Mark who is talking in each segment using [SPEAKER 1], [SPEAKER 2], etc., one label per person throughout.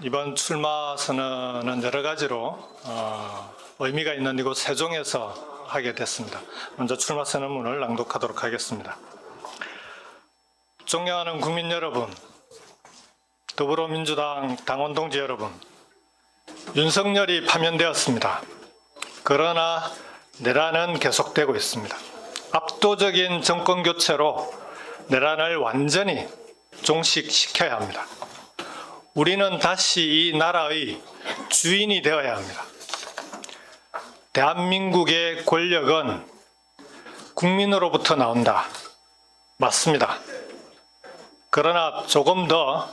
[SPEAKER 1] 이번 출마 선언은 여러 가지로 의미가 있는 이곳 세종에서 하게 됐습니다. 먼저 출마 선언문을 낭독하도록 하겠습니다. 존경하는 국민 여러분, 더불어민주당 당원 동지 여러분, 윤석열이 파면되었습니다. 그러나 내란은 계속되고 있습니다. 압도적인 정권 교체로 내란을 완전히 종식시켜야 합니다. 우리는 다시 이 나라의 주인이 되어야 합니다. 대한민국의 권력은 국민으로부터 나온다. 맞습니다. 그러나 조금 더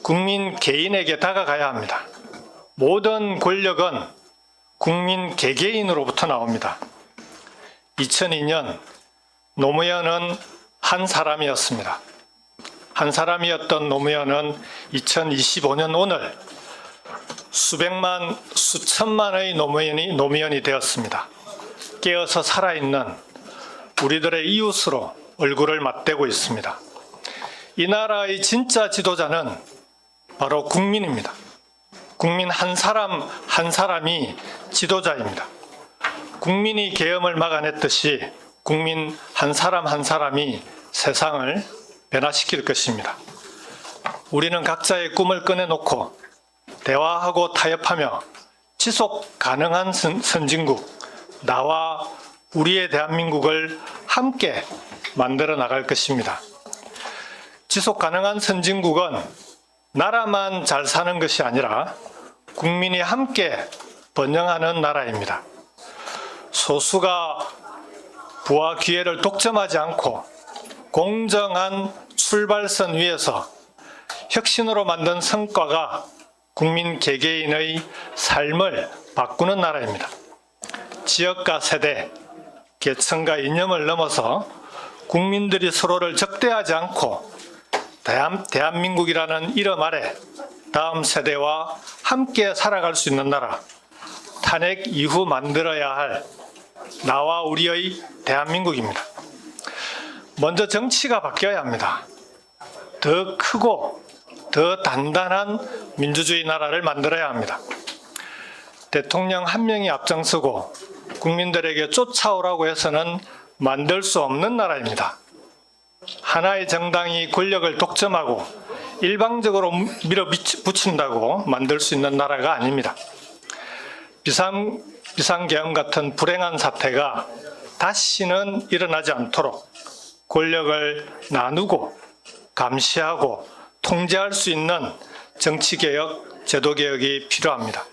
[SPEAKER 1] 국민 개인에게 다가가야 합니다. 모든 권력은 국민 개개인으로부터 나옵니다. 2002년 노무현은 한 사람이었습니다. 한 사람이었던 노무현은 2025년 오늘 수백만, 수천만의 노무현이 되었습니다. 깨어서 살아있는 우리들의 이웃으로 얼굴을 맞대고 있습니다. 이 나라의 진짜 지도자는 바로 국민입니다. 국민 한 사람 한 사람이 지도자입니다. 국민이 계엄을 막아냈듯이 국민 한 사람이 세상을 변화시킬 것입니다. 우리는 각자의 꿈을 꺼내놓고 대화하고 타협하며 지속 가능한 선진국, 나와 우리의 대한민국을 함께 만들어 나갈 것입니다. 지속 가능한 선진국은 나라만 잘 사는 것이 아니라 국민이 함께 번영하는 나라입니다. 소수가 부와 기회를 독점하지 않고 공정한 출발선 위에서 혁신으로 만든 성과가 국민 개개인의 삶을 바꾸는 나라입니다. 지역과 세대, 계층과 이념을 넘어서 국민들이 서로를 적대하지 않고 대한민국이라는 이름 아래 다음 세대와 함께 살아갈 수 있는 나라, 탄핵 이후 만들어야 할 나와 우리의 대한민국입니다. 먼저 정치가 바뀌어야 합니다. 더 크고 더 단단한 민주주의 나라를 만들어야 합니다. 대통령 한 명이 앞장서고 국민들에게 쫓아오라고 해서는 만들 수 없는 나라입니다. 하나의 정당이 권력을 독점하고 일방적으로 밀어붙인다고 만들 수 있는 나라가 아닙니다. 비상계엄 같은 불행한 사태가 다시는 일어나지 않도록 권력을 나누고 감시하고 통제할 수 있는 정치개혁, 제도개혁이 필요합니다.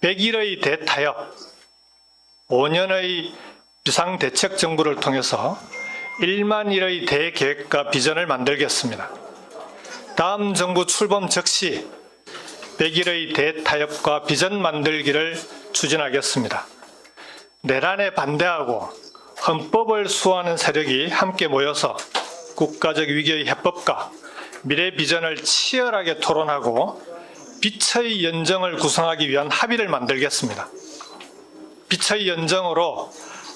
[SPEAKER 1] 100일의 대타협, 5년의 비상대책정부를 통해서 1만 일의 대계획과 비전을 만들겠습니다. 다음 정부 출범 즉시 100일의 대타협과 비전 만들기를 추진하겠습니다. 내란에 반대하고 헌법을 수호하는 세력이 함께 모여서 국가적 위기의 해법과 미래 비전을 치열하게 토론하고 빛의 연정을 구성하기 위한 합의를 만들겠습니다. 빛의 연정으로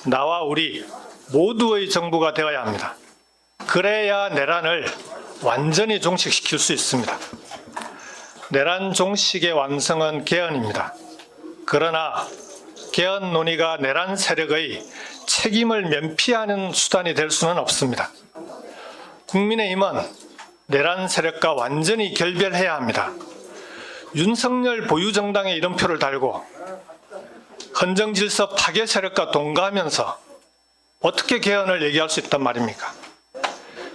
[SPEAKER 1] 나와 우리 모두의 정부가 되어야 합니다. 그래야 내란을 완전히 종식시킬 수 있습니다. 내란 종식의 완성은 개헌입니다. 그러나 개헌 논의가 내란 세력의 책임을 면피하는 수단이 될 수는 없습니다. 국민의힘은 내란 세력과 완전히 결별해야 합니다. 윤석열 보유 정당의 이름표를 달고 헌정질서 파괴 세력과 동거하면서 어떻게 개헌을 얘기할 수 있단 말입니까?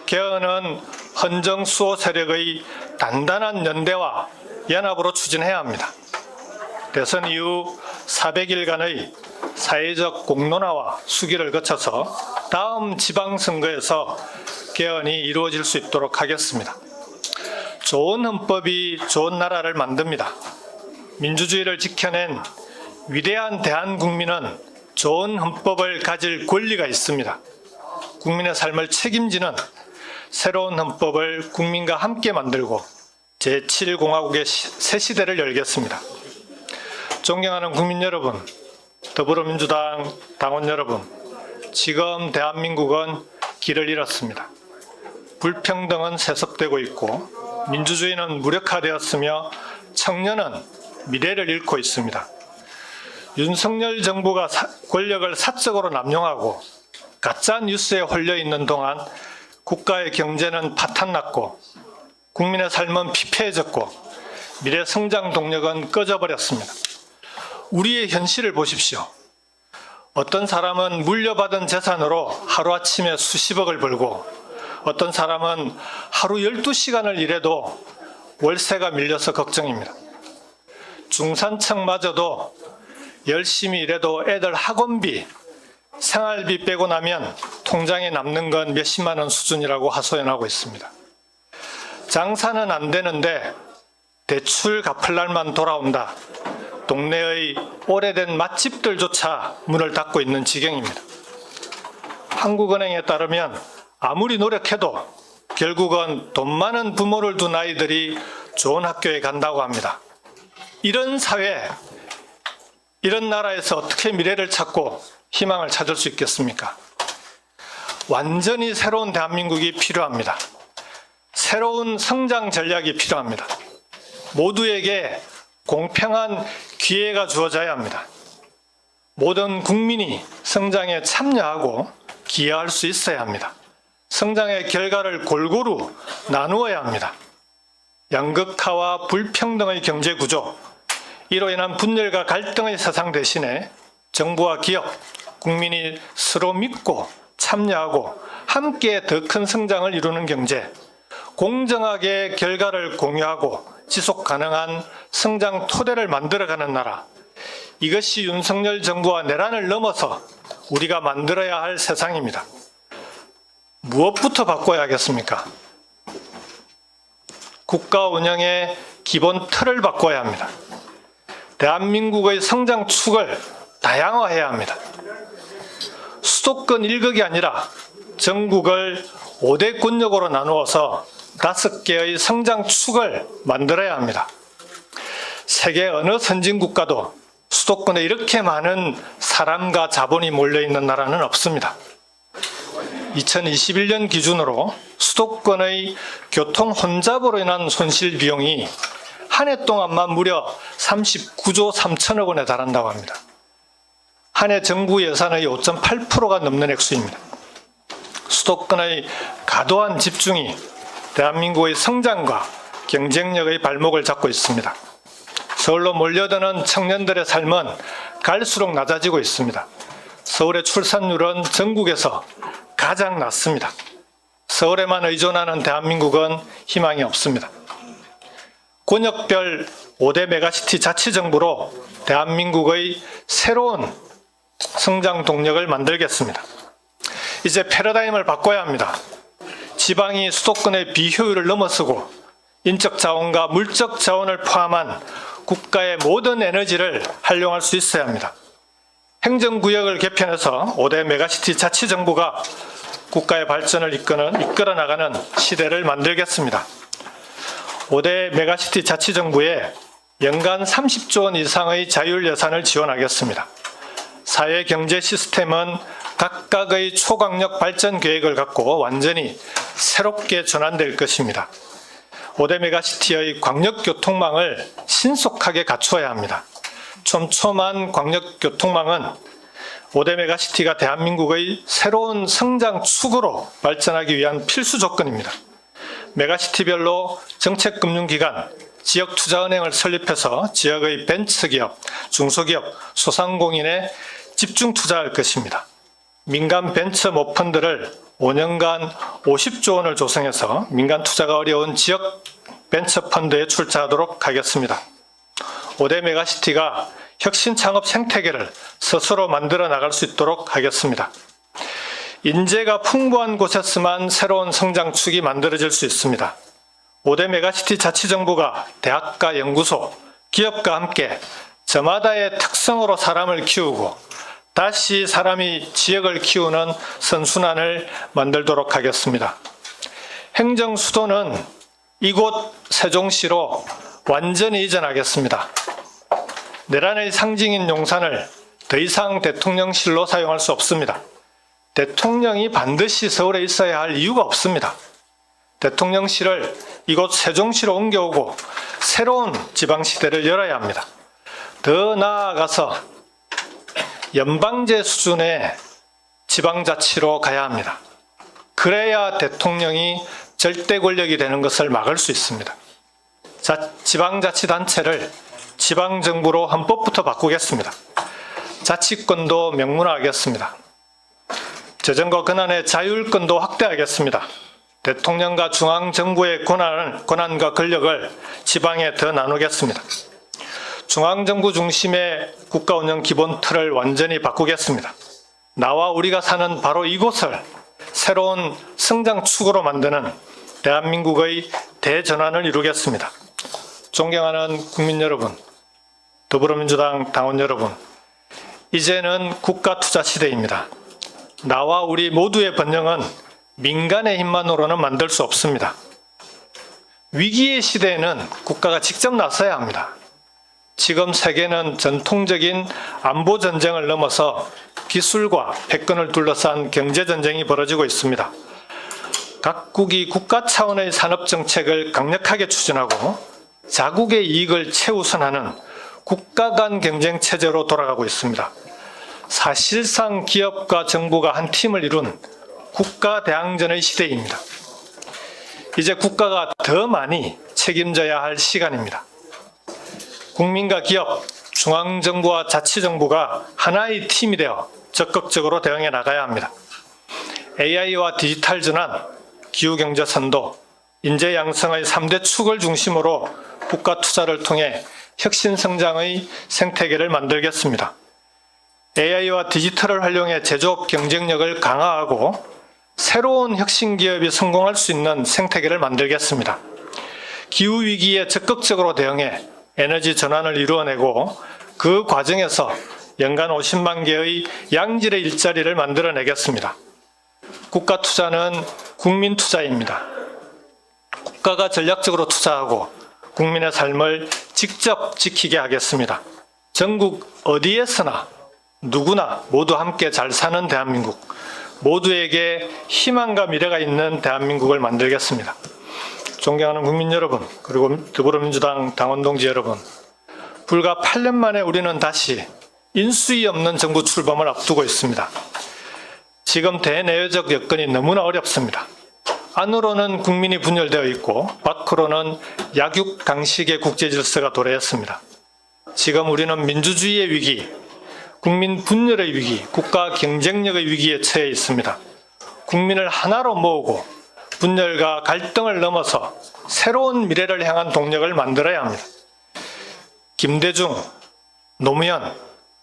[SPEAKER 1] 개헌은 헌정 수호 세력의 단단한 연대와 연합으로 추진해야 합니다. 대선 이후 400일간의 사회적 공론화와 수기를 거쳐서 다음 지방선거에서 개헌이 이루어질 수 있도록 하겠습니다. 좋은 헌법이 좋은 나라를 만듭니다. 민주주의를 지켜낸 위대한 대한국민은 좋은 헌법을 가질 권리가 있습니다. 국민의 삶을 책임지는 새로운 헌법을 국민과 함께 만들고 제7공화국의 새 시대를 열겠습니다. 존경하는 국민 여러분, 더불어민주당 당원 여러분, 지금 대한민국은 길을 잃었습니다. 불평등은 세습되고 있고 민주주의는 무력화되었으며 청년은 미래를 잃고 있습니다. 윤석열 정부가 권력을 사적으로 남용하고 가짜 뉴스에 홀려 있는 동안 국가의 경제는 파탄났고 국민의 삶은 피폐해졌고 미래 성장 동력은 꺼져버렸습니다. 우리의 현실을 보십시오. 어떤 사람은 물려받은 재산으로 하루아침에 수십억을 벌고 어떤 사람은 하루 12시간을 일해도 월세가 밀려서 걱정입니다. 중산층마저도 열심히 일해도 애들 학원비, 생활비 빼고 나면 통장에 남는 건 몇십만 원 수준이라고 하소연하고 있습니다. 장사는 안 되는데 대출 갚을 날만 돌아온다. 동네의 오래된 맛집들조차 문을 닫고 있는 지경입니다. 한국은행에 따르면 아무리 노력해도 결국은 돈 많은 부모를 둔 아이들이 좋은 학교에 간다고 합니다. 이런 사회, 이런 나라에서 어떻게 미래를 찾고 희망을 찾을 수 있겠습니까? 완전히 새로운 대한민국이 필요합니다. 새로운 성장 전략이 필요합니다. 모두에게 공평한 기회가 주어져야 합니다. 모든 국민이 성장에 참여하고 기여할 수 있어야 합니다. 성장의 결과를 골고루 나누어야 합니다. 양극화와 불평등의 경제 구조, 이로 인한 분열과 갈등의 세상 대신에 정부와 기업, 국민이 서로 믿고 참여하고 함께 더 큰 성장을 이루는 경제, 공정하게 결과를 공유하고 지속 가능한 성장 토대를 만들어가는 나라, 이것이 윤석열 정부와 내란을 넘어서 우리가 만들어야 할 세상입니다. 무엇부터 바꿔야 하겠습니까? 국가 운영의 기본 틀을 바꿔야 합니다. 대한민국의 성장 축을 다양화해야 합니다. 수도권 1극이 아니라 전국을 5대 권역으로 나누어서 5개의 성장 축을 만들어야 합니다. 세계 어느 선진국가도 수도권에 이렇게 많은 사람과 자본이 몰려있는 나라는 없습니다. 2021년 기준으로 수도권의 교통 혼잡으로 인한 손실 비용이 한 해 동안만 무려 39조 3천억 원에 달한다고 합니다. 한 해 정부 예산의 5.8%가 넘는 액수입니다. 수도권의 과도한 집중이 대한민국의 성장과 경쟁력의 발목을 잡고 있습니다. 서울로 몰려드는 청년들의 삶은 갈수록 낮아지고 있습니다. 서울의 출산율은 전국에서 가장 낮습니다. 서울에만 의존하는 대한민국은 희망이 없습니다. 권역별 5대 메가시티 자치정부로 대한민국의 새로운 성장 동력을 만들겠습니다. 이제 패러다임을 바꿔야 합니다. 지방이 수도권의 비효율을 넘어서고 인적 자원과 물적 자원을 포함한 국가의 모든 에너지를 활용할 수 있어야 합니다. 행정구역을 개편해서 5대 메가시티 자치정부가 국가의 발전을 이끌어 나가는 시대를 만들겠습니다. 5대 메가시티 자치정부에 연간 30조 원 이상의 자율 예산을 지원하겠습니다. 사회 경제 시스템은 각각의 초강력 발전 계획을 갖고 완전히 새롭게 전환될 것입니다. 5대 메가시티의 광역교통망을 신속하게 갖추어야 합니다. 촘촘한 광역교통망은 5대 메가시티가 대한민국의 새로운 성장 축으로 발전하기 위한 필수 조건입니다. 메가시티별로 정책금융기관, 지역투자은행을 설립해서 지역의 벤처기업, 중소기업, 소상공인에 집중 투자할 것입니다. 민간 벤처 모펀드를 5년간 50조 원을 조성해서 민간 투자가 어려운 지역 벤처 펀드에 출자하도록 하겠습니다. 5대 메가시티가 혁신 창업 생태계를 스스로 만들어 나갈 수 있도록 하겠습니다. 인재가 풍부한 곳에서만 새로운 성장축이 만들어질 수 있습니다. 5대 메가시티 자치정부가 대학과 연구소, 기업과 함께 저마다의 특성으로 사람을 키우고 다시 사람이 지역을 키우는 선순환을 만들도록 하겠습니다. 행정 수도는 이곳 세종시로 완전히 이전하겠습니다. 내란의 상징인 용산을 더 이상 대통령실로 사용할 수 없습니다. 대통령이 반드시 서울에 있어야 할 이유가 없습니다. 대통령실을 이곳 세종시로 옮겨오고 새로운 지방시대를 열어야 합니다. 더 나아가서 연방제 수준의 지방자치로 가야 합니다. 그래야 대통령이 절대 권력이 되는 것을 막을 수 있습니다. 지방자치단체를 지방정부로 헌법부터 바꾸겠습니다. 자치권도 명문화하겠습니다. 재정과 권한의 자율권도 확대하겠습니다. 대통령과 중앙정부의 권한과 권력을 지방에 더 나누겠습니다. 중앙정부 중심의 국가운영 기본 틀을 완전히 바꾸겠습니다. 나와 우리가 사는 바로 이곳을 새로운 성장축으로 만드는 대한민국의 대전환을 이루겠습니다. 존경하는 국민 여러분, 더불어민주당 당원 여러분, 이제는 국가투자 시대입니다. 나와 우리 모두의 번영은 민간의 힘만으로는 만들 수 없습니다. 위기의 시대에는 국가가 직접 나서야 합니다. 지금 세계는 전통적인 안보 전쟁을 넘어서 기술과 패권을 둘러싼 경제 전쟁이 벌어지고 있습니다. 각국이 국가 차원의 산업 정책을 강력하게 추진하고 자국의 이익을 최우선하는 국가 간 경쟁 체제로 돌아가고 있습니다. 사실상 기업과 정부가 한 팀을 이룬 국가 대항전의 시대입니다. 이제 국가가 더 많이 책임져야 할 시간입니다. 국민과 기업, 중앙정부와 자치정부가 하나의 팀이 되어 적극적으로 대응해 나가야 합니다. AI와 디지털 전환, 기후경제 선도, 인재 양성의 3대 축을 중심으로 국가 투자를 통해 혁신 성장의 생태계를 만들겠습니다. AI와 디지털을 활용해 제조업 경쟁력을 강화하고 새로운 혁신 기업이 성공할 수 있는 생태계를 만들겠습니다. 기후위기에 적극적으로 대응해 에너지 전환을 이루어내고 그 과정에서 연간 50만 개의 양질의 일자리를 만들어내겠습니다. 국가 투자는 국민 투자입니다. 국가가 전략적으로 투자하고 국민의 삶을 직접 지키게 하겠습니다. 전국 어디에서나 누구나 모두 함께 잘 사는 대한민국, 모두에게 희망과 미래가 있는 대한민국을 만들겠습니다. 존경하는 국민 여러분, 그리고 더불어민주당 당원 동지 여러분, 불과 8년 만에 우리는 다시 인수위 없는 정부 출범을 앞두고 있습니다. 지금 대내외적 여건이 너무나 어렵습니다. 안으로는 국민이 분열되어 있고 밖으로는 약육강식의 국제질서가 도래했습니다. 지금 우리는 민주주의의 위기, 국민 분열의 위기, 국가 경쟁력의 위기에 처해 있습니다. 국민을 하나로 모으고 분열과 갈등을 넘어서 새로운 미래를 향한 동력을 만들어야 합니다. 김대중, 노무현,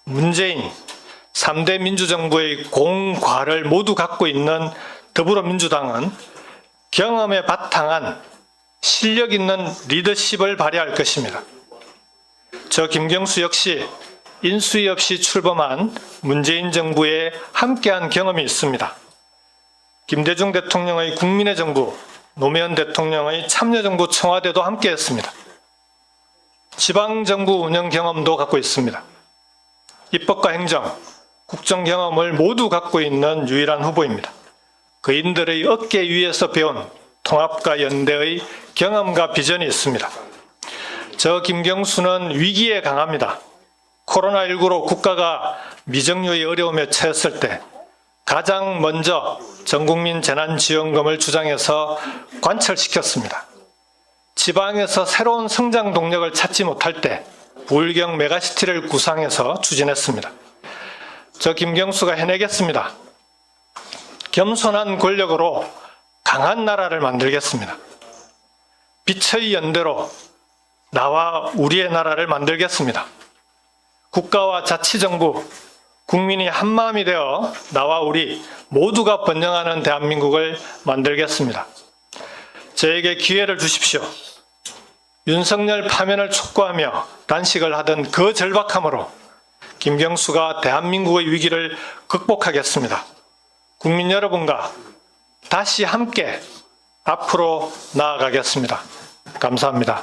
[SPEAKER 1] 문재인 3대 민주정부의 공과를 모두 갖고 있는 더불어민주당은 경험에 바탕한 실력 있는 리더십을 발휘할 것입니다. 저 김경수 역시 인수위 없이 출범한 문재인 정부에 함께한 경험이 있습니다. 김대중 대통령의 국민의 정부, 노무현 대통령의 참여정부 청와대도 함께했습니다. 지방정부 운영 경험도 갖고 있습니다. 입법과 행정, 국정 경험을 모두 갖고 있는 유일한 후보입니다. 그인들의 어깨 위에서 배운 통합과 연대의 경험과 비전이 있습니다. 저 김경수는 위기에 강합니다. 코로나19로 국가가 미정유의 어려움에 처했을 때 가장 먼저 전국민 재난지원금을 주장해서 관철시켰습니다. 지방에서 새로운 성장 동력을 찾지 못할 때 부울경 메가시티를 구상해서 추진했습니다. 저 김경수가 해내겠습니다. 겸손한 권력으로 강한 나라를 만들겠습니다. 빛의 연대로 나와 우리의 나라를 만들겠습니다. 국가와 자치정부, 국민이 한마음이 되어 나와 우리 모두가 번영하는 대한민국을 만들겠습니다. 저에게 기회를 주십시오. 윤석열 파면을 촉구하며 단식을 하던 그 절박함으로 김경수가 대한민국의 위기를 극복하겠습니다. 국민 여러분과 다시 함께 앞으로 나아가겠습니다. 감사합니다.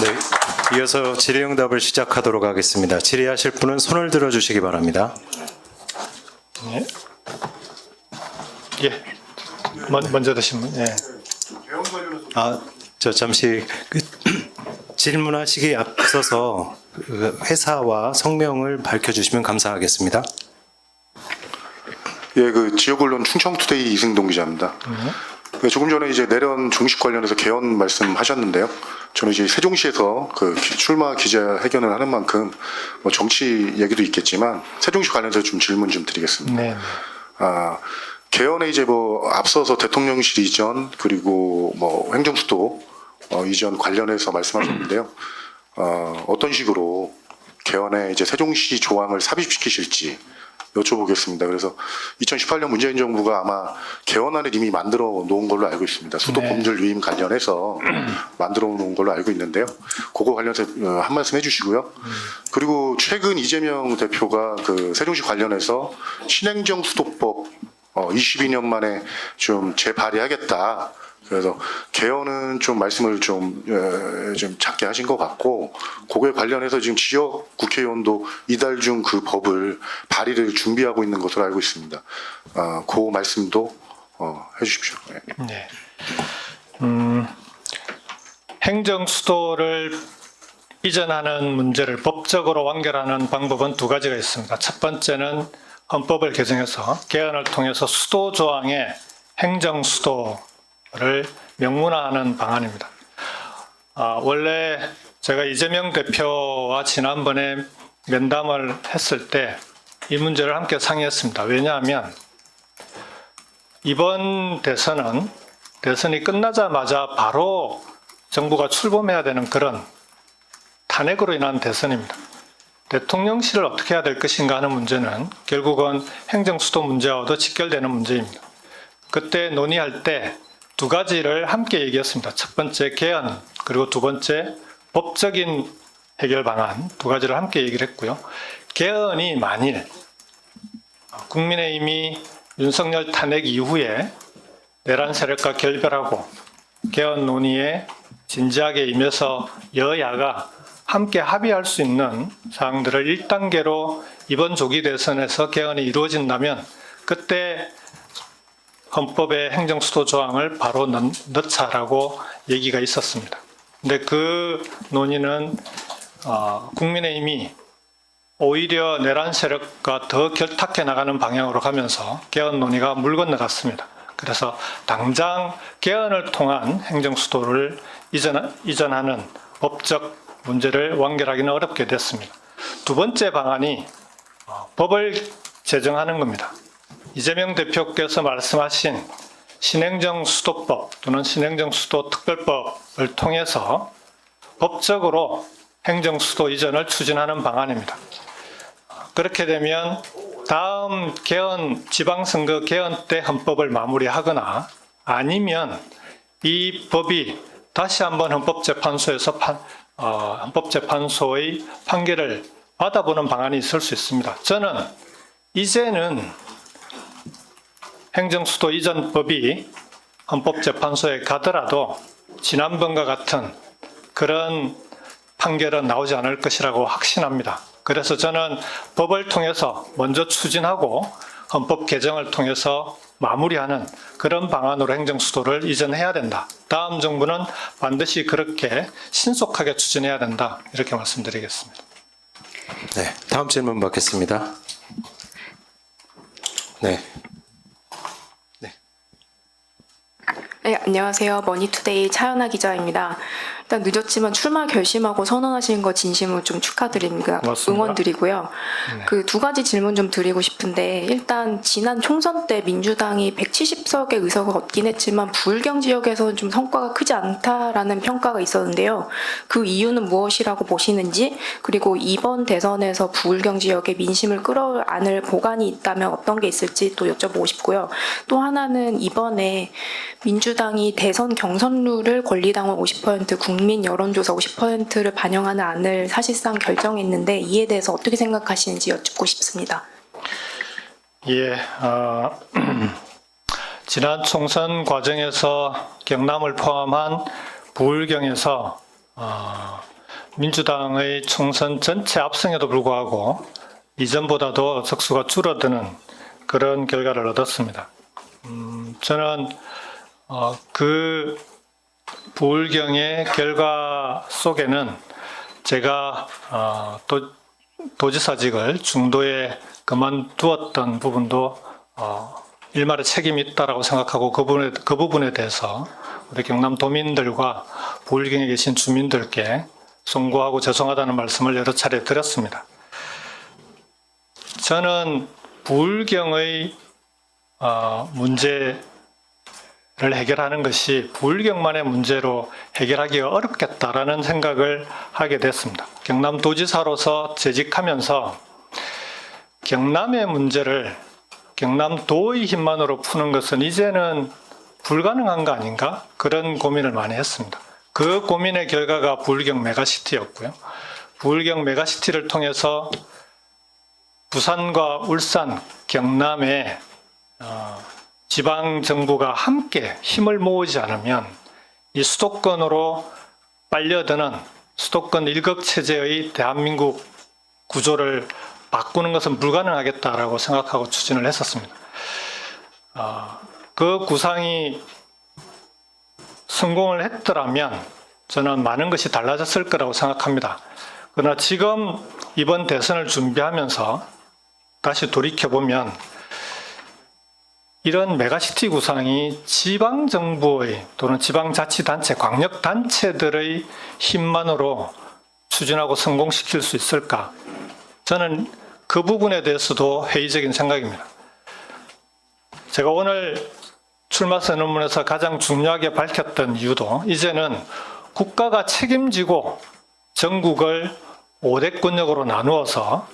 [SPEAKER 2] 네, 이어서 질의응답을 시작하도록 하겠습니다. 질의하실 분은 손을 들어주시기 바랍니다.
[SPEAKER 1] 네. 먼저 드신 분. 예.
[SPEAKER 2] 저 잠시 질문하시기 앞서서 그 회사와 성명을 밝혀주시면 감사하겠습니다.
[SPEAKER 3] 예, 그 지역 언론 충청투데이 이승동 기자입니다. 네, 조금 전에 이제 내란 종식 관련해서 개헌 말씀하셨는데요. 저는 이제 세종시에서 그 출마 기자회견을 하는 만큼 뭐 정치 얘기도 있겠지만 세종시 관련해서 좀 질문 좀 드리겠습니다.
[SPEAKER 1] 네.
[SPEAKER 3] 개헌에 이제 뭐 앞서서 대통령실 이전 그리고 뭐 행정수도 이전 관련해서 말씀하셨는데요. 어떤 식으로 개헌에 이제 세종시 조항을 삽입시키실지 여쭤보겠습니다. 그래서 2018년 문재인 정부가 아마 개헌안을 이미 만들어 놓은 걸로 알고 있습니다. 수도범죄 유임 관련해서 만들어 놓은 걸로 알고 있는데요. 그거 관련해서 한 말씀 해주시고요. 그리고 최근 이재명 대표가 그 세종시 관련해서 신행정 수도법 22년 만에 좀 재발의하겠다. 그래서 개헌은 좀 말씀을 좀 작게 하신 것 같고, 그거에 관련해서 지금 지역 국회의원도 이달 중 그 법을 발의를 준비하고 있는 것으로 알고 있습니다. 그 말씀도 해주십시오. 네.
[SPEAKER 1] 네. 행정 수도를 이전하는 문제를 법적으로 완결하는 방법은 두 가지가 있습니다. 첫 번째는 헌법을 개정해서 개헌을 통해서 수도 조항에 행정 수도를 명문화하는 방안입니다. 원래 제가 이재명 대표와 지난번에 면담을 했을 때 이 문제를 함께 상의했습니다. 왜냐하면 이번 대선이 끝나자마자 바로 정부가 출범해야 되는 그런 탄핵으로 인한 대선입니다. 대통령실을 어떻게 해야 될 것인가 하는 문제는 결국은 행정수도 문제와도 직결되는 문제입니다. 그때 논의할 때 두 가지를 함께 얘기했습니다. 첫 번째 개헌, 그리고 두 번째 법적인 해결 방안 두 가지를 함께 얘기를 했고요. 개헌이 만일 국민의힘이 윤석열 탄핵 이후에 내란 세력과 결별하고 개헌 논의에 진지하게 임해서 여야가 함께 합의할 수 있는 사항들을 1단계로 이번 조기 대선에서 개헌이 이루어진다면 그때 헌법의 행정수도 조항을 바로 넣자라고 얘기가 있었습니다. 근데 그 논의는 국민의힘이 오히려 내란 세력과 더 결탁해 나가는 방향으로 가면서 개헌 논의가 물 건너갔습니다. 그래서 당장 개헌을 통한 행정수도를 이전하는 법적 문제를 완결하기는 어렵게 됐습니다. 두 번째 방안이 법을 제정하는 겁니다. 이재명 대표께서 말씀하신 신행정수도법 또는 신행정수도특별법을 통해서 법적으로 행정수도 이전을 추진하는 방안입니다. 그렇게 되면 다음 개헌, 지방선거 개헌 때 헌법을 마무리하거나 아니면 이 법이 다시 한번 헌법재판소에서 헌법재판소의 판결을 받아보는 방안이 있을 수 있습니다. 저는 이제는 행정수도 이전법이 헌법재판소에 가더라도 지난번과 같은 그런 판결은 나오지 않을 것이라고 확신합니다. 그래서 저는 법을 통해서 먼저 추진하고 헌법 개정을 통해서 마무리하는 그런 방안으로 행정수도를 이전해야 된다. 다음 정부는 반드시 그렇게 신속하게 추진해야 된다. 이렇게 말씀드리겠습니다.
[SPEAKER 2] 네, 다음 질문 받겠습니다. 네.
[SPEAKER 4] 네, 안녕하세요. 머니투데이 차연아 기자입니다. 일단 늦었지만 출마 결심하고 선언하신 거 진심으로 좀 축하드립니다.
[SPEAKER 1] 고맙습니다.
[SPEAKER 4] 응원드리고요.
[SPEAKER 1] 네.
[SPEAKER 4] 그 두 가지 질문 좀 드리고 싶은데 일단 지난 총선 때 민주당이 170석의 의석을 얻긴 했지만 부울경 지역에서는 좀 성과가 크지 않다라는 평가가 있었는데요. 그 이유는 무엇이라고 보시는지, 그리고 이번 대선에서 부울경 지역의 민심을 끌어안을 보관이 있다면 어떤 게 있을지 또 여쭤보고 싶고요. 또 하나는 이번에 민주당이 대선 경선룰을 권리당원 50%, 국민 여론조사 50%를 반영하는 안을 사실상 결정했는데 이에 대해서 어떻게 생각하시는지 여쭙고 싶습니다.
[SPEAKER 1] 예, 지난 총선 과정에서 경남을 포함한 부울경에서 민주당의 총선 전체 압승에도 불구하고 이전보다도 석수가 줄어드는 그런 결과를 얻었습니다. 저는 그 부울경의 결과 속에는 제가 도지사직을 중도에 그만두었던 부분도 일말의 책임이 있다라고 생각하고 그 부분에 대해서 우리 경남 도민들과 부울경에 계신 주민들께 송구하고 죄송하다는 말씀을 여러 차례 드렸습니다. 저는 부울경의 문제를 해결하는 것이 부울경만의 문제로 해결하기가 어렵겠다라는 생각을 하게 됐습니다. 경남도지사로서 재직하면서 경남의 문제를 경남도의 힘만으로 푸는 것은 이제는 불가능한 거 아닌가? 그런 고민을 많이 했습니다. 그 고민의 결과가 부울경 메가시티였고요. 부울경 메가시티를 통해서 부산과 울산, 경남의 지방 정부가 함께 힘을 모으지 않으면 이 수도권으로 빨려드는 수도권 일극 체제의 대한민국 구조를 바꾸는 것은 불가능하겠다라고 생각하고 추진을 했었습니다. 그 구상이 성공을 했더라면 저는 많은 것이 달라졌을 거라고 생각합니다. 그러나 지금 이번 대선을 준비하면서 다시 돌이켜보면 이런 메가시티 구상이 지방정부의 또는 지방자치단체, 광역단체들의 힘만으로 추진하고 성공시킬 수 있을까? 저는 그 부분에 대해서도 회의적인 생각입니다. 제가 오늘 출마 선언문에서 가장 중요하게 밝혔던 이유도 이제는 국가가 책임지고 전국을 5대 권역으로 나누어서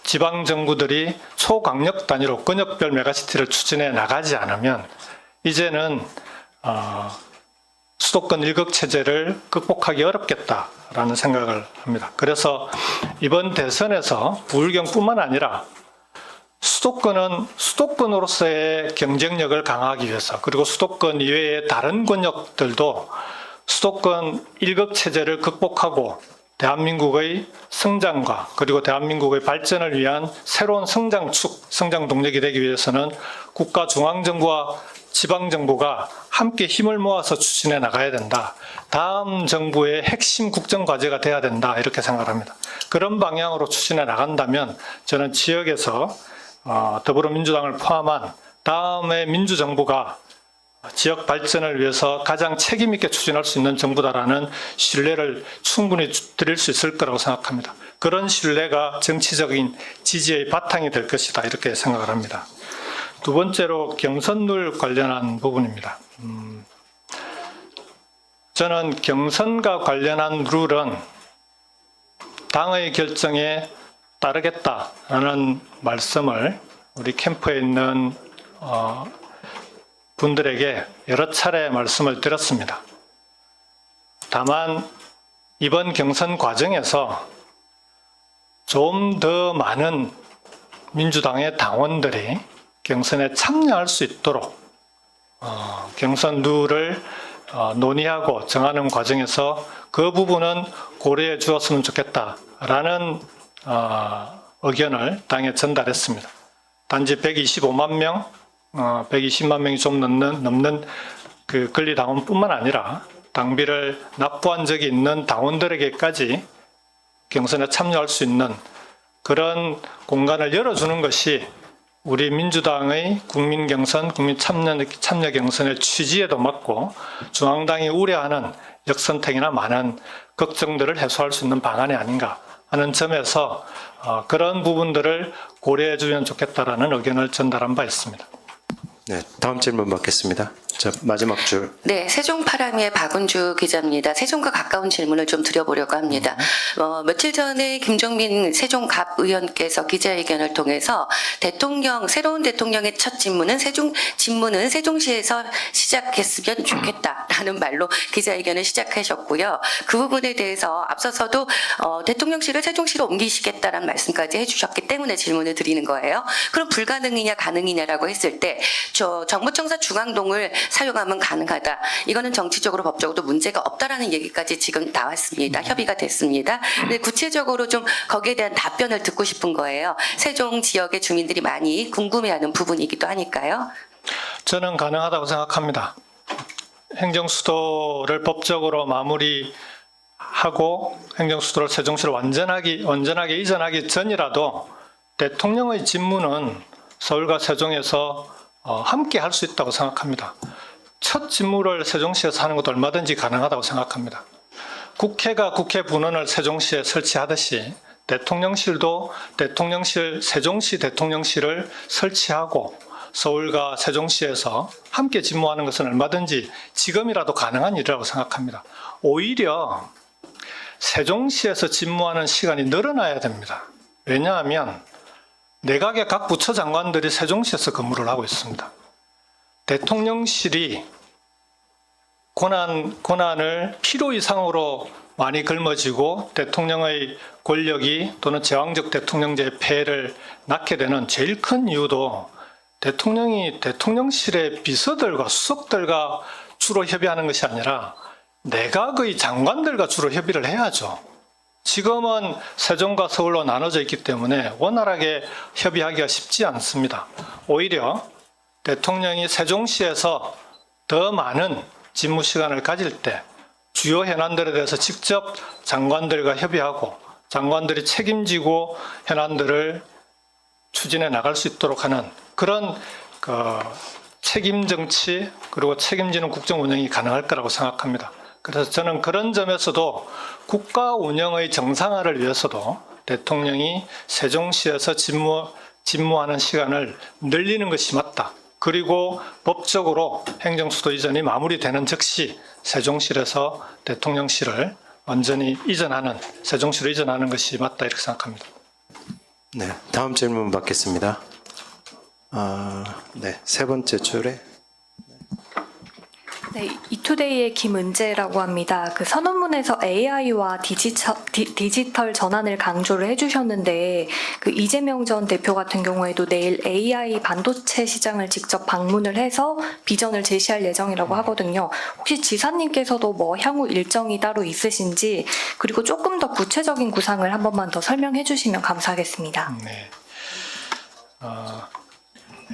[SPEAKER 1] 지방정부들이 초강력 단위로 권역별 메가시티를 추진해 나가지 않으면 이제는 수도권 일극 체제를 극복하기 어렵겠다라는 생각을 합니다. 그래서 이번 대선에서 부울경뿐만 아니라 수도권은 수도권으로서의 경쟁력을 강화하기 위해서 그리고 수도권 이외의 다른 권역들도 수도권 일극 체제를 극복하고 대한민국의 성장과 그리고 대한민국의 발전을 위한 새로운 성장축, 성장 동력이 되기 위해서는 국가 중앙정부와 지방정부가 함께 힘을 모아서 추진해 나가야 된다. 다음 정부의 핵심 국정과제가 돼야 된다. 이렇게 생각합니다. 그런 방향으로 추진해 나간다면 저는 지역에서 더불어민주당을 포함한 다음의 민주정부가 지역 발전을 위해서 가장 책임 있게 추진할 수 있는 정부다라는 신뢰를 충분히 드릴 수 있을 거라고 생각합니다. 그런 신뢰가 정치적인 지지의 바탕이 될 것이다. 이렇게 생각을 합니다. 두 번째로 경선룰 관련한 부분입니다. 저는 경선과 관련한 룰은 당의 결정에 따르겠다라는 말씀을 우리 캠프에 있는 분들에게 여러 차례 말씀을 드렸습니다. 다만 이번 경선 과정에서 좀 더 많은 민주당의 당원들이 경선에 참여할 수 있도록 경선 룰을 논의하고 정하는 과정에서 그 부분은 고려해 주었으면 좋겠다라는 의견을 당에 전달했습니다. 단지 125만 명, 120만 명이 좀 넘는 그 권리당원뿐만 아니라 당비를 납부한 적이 있는 당원들에게까지 경선에 참여할 수 있는 그런 공간을 열어주는 것이 우리 민주당의 국민경선, 국민참여 경선의 취지에도 맞고 중앙당이 우려하는 역선택이나 많은 걱정들을 해소할 수 있는 방안이 아닌가 하는 점에서 그런 부분들을 고려해 주면 좋겠다라는 의견을 전달한 바 있습니다.
[SPEAKER 2] 네, 다음 질문 받겠습니다. 자, 마지막 줄.
[SPEAKER 5] 네, 세종파라미의 박은주 기자입니다. 세종과 가까운 질문을 좀 드려보려고 합니다. 며칠 전에 김종민 세종갑 의원께서 기자회견을 통해서 새로운 대통령의 첫 집무는 세종시에서 시작했으면 좋겠다라는 말로 기자회견을 시작하셨고요. 그 부분에 대해서 앞서서도 대통령실을 세종시로 옮기시겠다라는 말씀까지 해주셨기 때문에 질문을 드리는 거예요. 그럼 불가능이냐 가능이냐라고 했을 때 정부청사 중앙동을 사용하면 가능하다. 이거는 정치적으로 법적으로도 문제가 없다라는 얘기까지 지금 나왔습니다. 협의가 됐습니다. 근데 구체적으로 좀 거기에 대한 답변을 듣고 싶은 거예요. 세종 지역의 주민들이 많이 궁금해하는 부분이기도 하니까요.
[SPEAKER 1] 저는 가능하다고 생각합니다. 행정수도를 법적으로 마무리하고 행정수도를 세종시로 완전하게 이전하기 전이라도 대통령의 직무는 서울과 세종에서 함께 할 수 있다고 생각합니다. 첫 직무를 세종시에서 하는 것도 얼마든지 가능하다고 생각합니다. 국회가 국회 분원을 세종시에 설치하듯이 대통령실도 세종시 대통령실을 설치하고 서울과 세종시에서 함께 직무하는 것은 얼마든지 지금이라도 가능한 일이라고 생각합니다. 오히려 세종시에서 직무하는 시간이 늘어나야 됩니다. 왜냐하면 내각의 각 부처 장관들이 세종시에서 근무를 하고 있습니다. 대통령실이 권한을 필요 이상으로 많이 걸머지고 대통령의 권력이 또는 제왕적 대통령제의 폐해를 낳게 되는 제일 큰 이유도 대통령이 대통령실의 비서들과 수석들과 주로 협의하는 것이 아니라 내각의 장관들과 주로 협의를 해야죠. 지금은 세종과 서울로 나눠져 있기 때문에 원활하게 협의하기가 쉽지 않습니다. 오히려 대통령이 세종시에서 더 많은 직무 시간을 가질 때 주요 현안들에 대해서 직접 장관들과 협의하고 장관들이 책임지고 현안들을 추진해 나갈 수 있도록 하는 그런 책임 정치 그리고 책임지는 국정 운영이 가능할 거라고 생각합니다. 그래서 저는 그런 점에서도 국가 운영의 정상화를 위해서도 대통령이 세종시에서 직무하는 시간을 늘리는 것이 맞다. 그리고 법적으로 행정수도 이전이 마무리되는 즉시 세종실에서 대통령실을 완전히 세종시로 이전하는 것이 맞다 이렇게 생각합니다.
[SPEAKER 2] 네, 다음 질문 받겠습니다. 네, 세 번째 줄에
[SPEAKER 6] 네, 이투데이의 김은재라고 합니다. 그 선언문에서 AI와 디지털 전환을 강조를 해주셨는데 그 이재명 전 대표 같은 경우에도 내일 AI 반도체 시장을 직접 방문을 해서 비전을 제시할 예정이라고 하거든요. 혹시 지사님께서도 뭐 향후 일정이 따로 있으신지 그리고 조금 더 구체적인 구상을 한 번만 더 설명해 주시면 감사하겠습니다.
[SPEAKER 1] 네.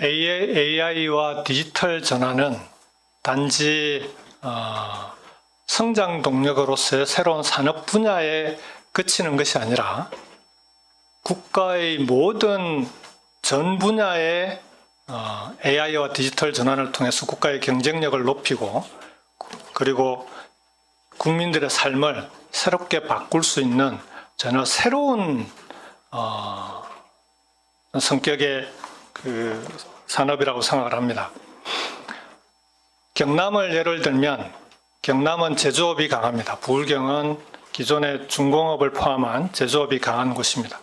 [SPEAKER 1] AI와 디지털 전환은 단지 성장 동력으로서의 새로운 산업 분야에 그치는 것이 아니라 국가의 모든 전 분야의 AI와 디지털 전환을 통해서 국가의 경쟁력을 높이고 그리고 국민들의 삶을 새롭게 바꿀 수 있는 전혀 새로운 성격의 그 산업이라고 생각을 합니다. 경남을 예를 들면 경남은 제조업이 강합니다. 부울경은 기존의 중공업을 포함한 제조업이 강한 곳입니다.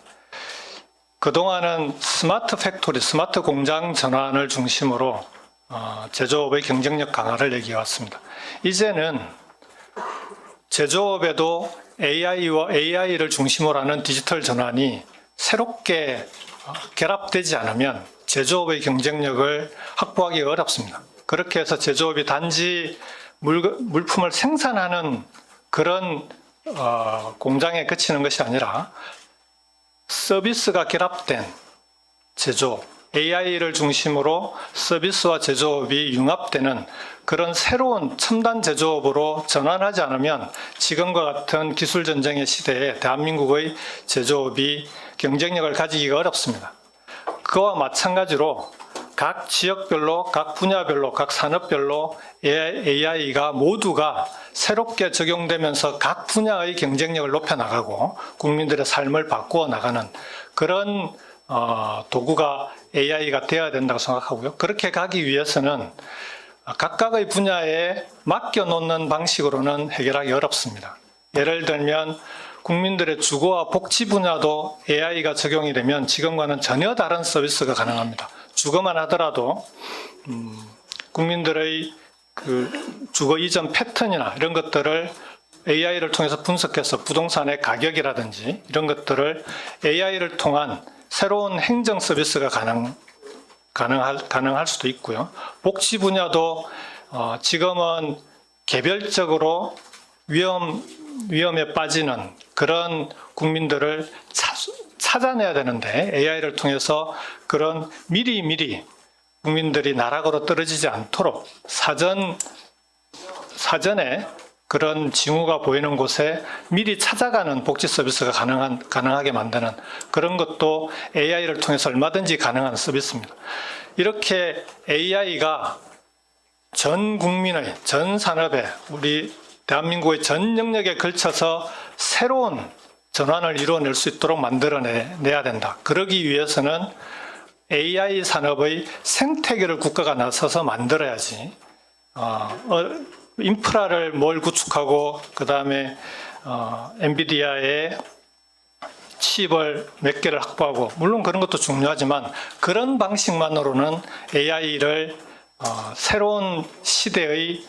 [SPEAKER 1] 그동안은 스마트 팩토리, 스마트 공장 전환을 중심으로 제조업의 경쟁력 강화를 얘기해왔습니다. 이제는 제조업에도 AI를 중심으로 하는 디지털 전환이 새롭게 결합되지 않으면 제조업의 경쟁력을 확보하기 어렵습니다. 그렇게 해서 제조업이 단지 물품을 생산하는 그런 공장에 그치는 것이 아니라 서비스가 결합된 제조업, AI를 중심으로 서비스와 제조업이 융합되는 그런 새로운 첨단 제조업으로 전환하지 않으면 지금과 같은 기술 전쟁의 시대에 대한민국의 제조업이 경쟁력을 가지기가 어렵습니다. 그와 마찬가지로 각 지역별로, 각 분야별로, 각 산업별로 AI가 모두가 새롭게 적용되면서 각 분야의 경쟁력을 높여나가고 국민들의 삶을 바꾸어 나가는 그런 도구가 AI가 되어야 된다고 생각하고요. 그렇게 가기 위해서는 각각의 분야에 맡겨놓는 방식으로는 해결하기 어렵습니다. 예를 들면 국민들의 주거와 복지 분야도 AI가 적용이 되면 지금과는 전혀 다른 서비스가 가능합니다. 주거만 하더라도 국민들의 그 주거 이전 패턴이나 이런 것들을 AI를 통해서 분석해서 부동산의 가격이라든지 이런 것들을 AI를 통한 새로운 행정 서비스가 가능할 수도 있고요. 복지 분야도 지금은 개별적으로 위험에 빠지는 그런 국민들을 찾아내야 되는데 AI를 통해서 그런 미리 국민들이 나락으로 떨어지지 않도록 사전 사전에 그런 징후가 보이는 곳에 미리 찾아가는 복지 서비스가 가능하게 만드는 그런 것도 AI를 통해서 얼마든지 가능한 서비스입니다. 이렇게 AI가 전 국민의, 전 산업에, 우리 대한민국의 전 영역에 걸쳐서 새로운 전환을 이루어낼 수 있도록 만들어내야 된다. 그러기 위해서는 AI 산업의 생태계를 국가가 나서서 만들어야지. 인프라를 뭘 구축하고 그 다음에 엔비디아의 칩을 몇 개를 확보하고 물론 그런 것도 중요하지만 그런 방식만으로는 AI를 새로운 시대의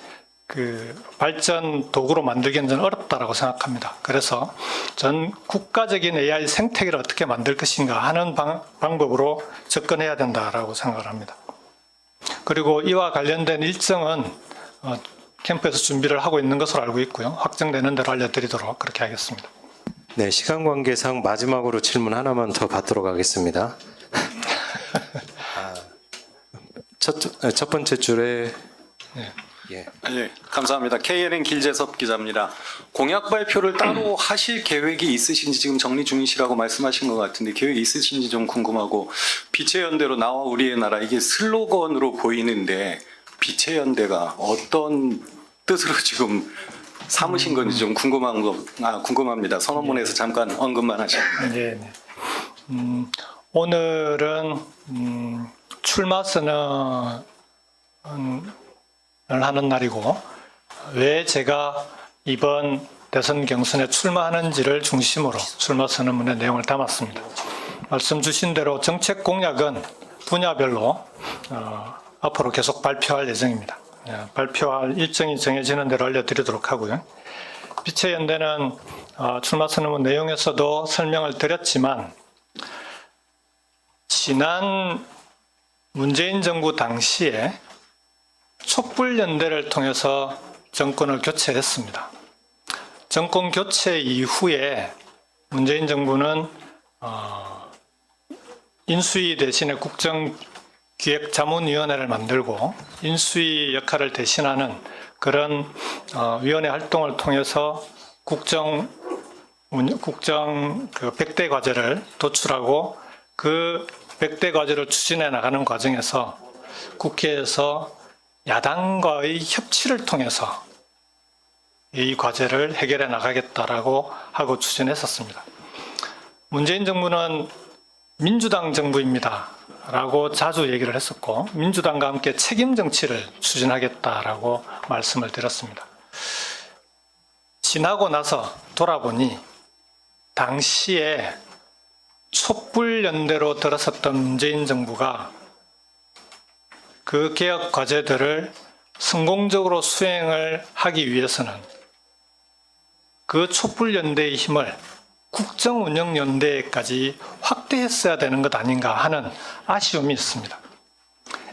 [SPEAKER 1] 그 발전 도구로 만들기는 저는 어렵다라고 생각합니다. 그래서 전 국가적인 AI 생태계를 어떻게 만들 것인가 하는 방법으로 접근해야 된다라고 생각을 합니다. 그리고 이와 관련된 일정은 캠프에서 준비를 하고 있는 것으로 알고 있고요. 확정되는 대로 알려드리도록 그렇게 하겠습니다.
[SPEAKER 2] 네, 시간 관계상 마지막으로 질문 하나만 더 받도록 하겠습니다. 첫 번째 줄에 예.
[SPEAKER 7] 예, 감사합니다. KNN 길재섭 기자입니다. 공약 발표를 따로 하실 계획이 있으신지 지금 정리 중이시라고 말씀하신 것 같은데 계획이 있으신지 좀 궁금하고 빛의 연대로 나와 우리의 나라 이게 슬로건으로 보이는데 빛의 연대가 어떤 뜻으로 지금 삼으신 건지 좀 궁금합니다. 선언문에서 잠깐 언급만 하셨는데.
[SPEAKER 1] 네. 오늘은 출마 선언을 하는 날이고 왜 제가 이번 대선 경선에 출마하는지를 중심으로 출마 선언문의 내용을 담았습니다. 말씀 주신 대로 정책 공약은 분야별로 앞으로 계속 발표할 예정입니다. 발표할 일정이 정해지는 대로 알려드리도록 하고요. 빛의 연대는 출마 선언문 내용에서도 설명을 드렸지만 지난 문재인 정부 당시에 촛불연대를 통해서 정권을 교체했습니다. 정권 교체 이후에 문재인 정부는 인수위 대신에 국정기획자문위원회를 만들고 인수위 역할을 대신하는 그런 위원회 활동을 통해서 국정 그 100대 과제를 도출하고 그 100대 과제를 추진해 나가는 과정에서 국회에서 야당과의 협치를 통해서 이 과제를 해결해 나가겠다라고 하고 추진했었습니다. 문재인 정부는 민주당 정부입니다 라고 자주 얘기를 했었고 민주당과 함께 책임 정치를 추진하겠다라고 말씀을 드렸습니다. 지나고 나서 돌아보니 당시에 촛불연대로 들어섰던 문재인 정부가 그 개혁 과제들을 성공적으로 수행을 하기 위해서는 그 촛불연대의 힘을 국정운영연대까지 확대했어야 되는 것 아닌가 하는 아쉬움이 있습니다.